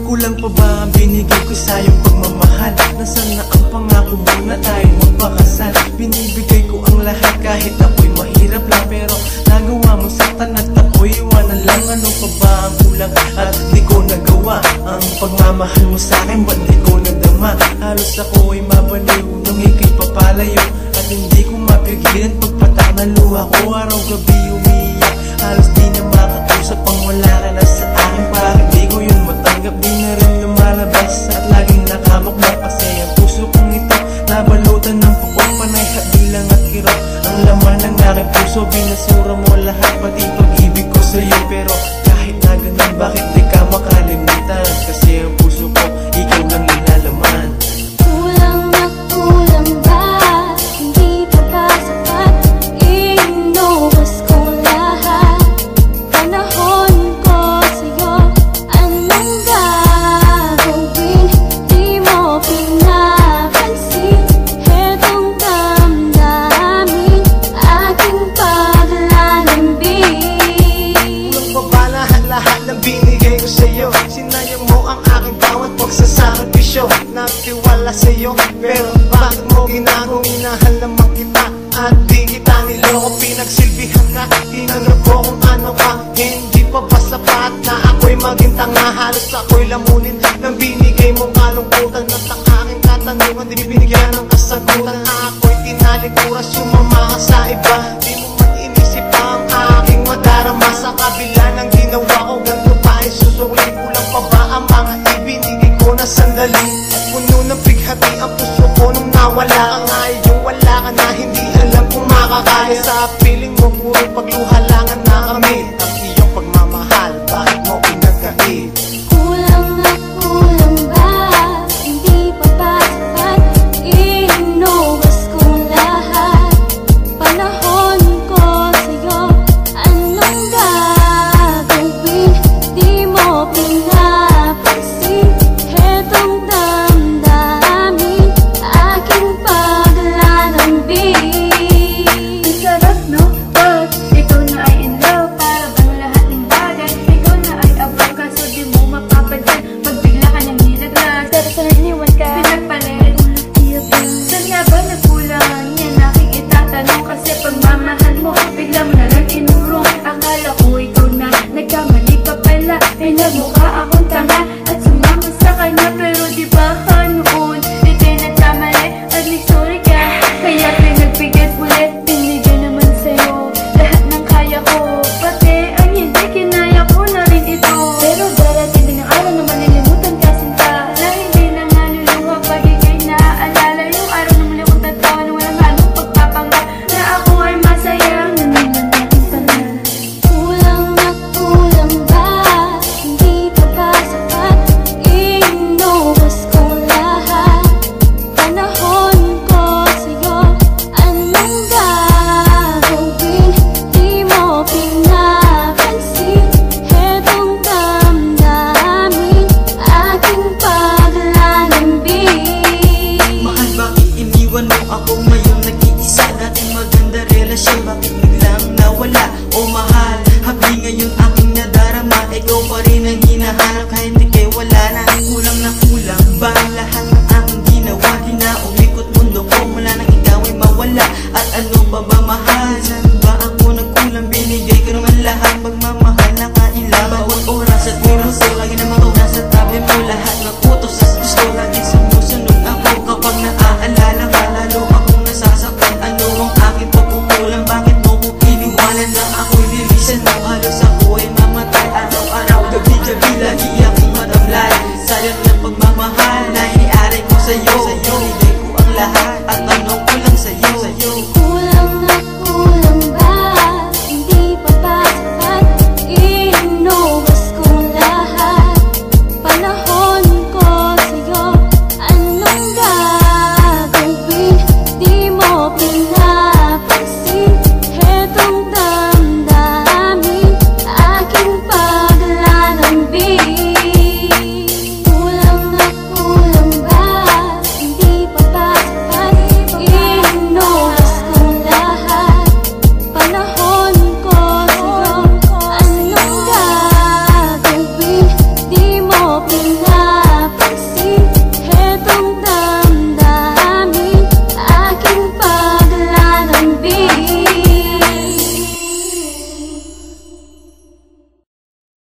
Kulang pa ba ang binigay ko sa iyong pagmamahal? Nasaan na ang pangako mo na tayo magpakasal? Binibigay ko ang lahat kahit ako'y mahirap lang, pero nagawa mo saktan at ako'y iwanan lang. Ano pa ba ang kulang at di ko nagawa? Ang pagmamahal mo sa akin ba't di ko nadama? Halos ako'y mabaliw nung ika'y papalayo, at hindi ko mapigilan pagpatak na luha ko. Araw-gabi umiiyak, halos di na makakusap ang wala ka na sa akin. Bakit di ko yun matanggap? Di na rin lumalabas at laging nakamukmak, kasi ang puso kong ito nabalutan ng pupok. Panay hadilang at kirot ang laman ng aking puso. Binasura mo lahat, pati pag-ibig ko sa'yo. Pero kahit na ganun, bakit di ka makalimutan? Kasi ang puso ko, ikaw lang nilalaman. Kulang na kulang ba? Hindi pa ba sapat? Inubos ko lahat. Panahon ko sa'yo, anong gagawin? Di mo pinapansin hetong damdamin, aking paglalambing. Kulang pa ba lahat ng binigay ko sa'yo? Sinayang mo ang aking bawat pagsasakripisyo. Nagtiwala sa'yo, pero bakit mo ginagong? Inahal naman kita at di kita niloko. Pinagsilbihan ka, tinanong ko kung ano ka. Hindi pa ba sapat na ako'y maging tanga? Halos ako'y lamunin ng binigay mong kalungkutan. At ang aking katanungan, di binigyan ng kasagutan. Ako'y tinalikuran, sumama ka sa iba. Di mo man inisip pa ang aking madarama. Sa kabila ng ginawa ko, ganito pa ay susuli. Kulang pa ba ang mga ibinigay ko na sandali? At puno ng bighati ang puso ko nung nawala ka nga. Yung wala ka na, hindi alam kung makakaya. Sa piling mo, puro pagluha lang ang nakamit. Ang iyong pagmamahal, bakit mo pinagkait? Kulang na kulang ba? Hindi pa ba sapat? Inubos ko lahat. Panahon ko sa'yo, anong gagawin? Di mo pinapansin hetong damdamin, aking paglalambing. Ang sarap, no? Pag ikaw na ay in love, para bang lahat ng bagay ikaw na ay abang, kaso di mo mapapansin pag bigla ka nang nilaglag. Pero sana iniwan ka, pinagpalit. Saan nga ba nagkulang? Yan aking itatanong, kasi pagmamahal mo bigla mo na lang inurong. Akala ko ikaw na, nagkamali ka pala. Pinagmukha akong tanga at sumama sa kanya, pero di ba noon ika'y nagkamali at nagsorry ka? Kaya pinagbigyan ulit, binigyan naman sa'yo lahat ng kaya ko, pati ang hindi kinaya ko na rin ito. Pero darating din ang araw na malilimutan ka, sinta, na hindi na nga luluha pag ika'y naaalala. Yung araw na muli kong tatawa na walang halong pagpapanggap na ako ay masaya na nilang aking pangalan. Kulang na kulang ba? Hindi pa ba sapat? Inubos ko lahat. Panahon ko sa'yo, anong gagawin? Di mo pinapansin hetong damdamin, aking paglalambing. Mahal, bakit iniwan mo ako ngayon nag-iisa? Dating maganda relasyon, bakit biglang nawala? O mahal, habli ngayon aking nadarama. Ikaw pa rin ang hinahanap kahit ika'y wala na. Kulang ba ang lahat ng aking ginawa? Di na umikot mundo ko mula nang ikaw ay mawala. At ano pa ba mahal? Saan ba ako nagkulang? Binigay ko naman lahat, pagmamahal na kailangan. Bawat oras at minuto, lagi naman ako nasa tabi mo. Lahat ng utos at gusto, lagi sumusunod ako. Kapag naaalala ka, lalo akong nasasaktan. Ano ang aking pagkukulang? Bakit mo ko iniwanan na ako'y lilisan mo? Halos ako ay mamatay araw-araw, gabi-gabi, lagi aking matamlay. Sayang ng pagmamahal na iniaray ko sa'yo.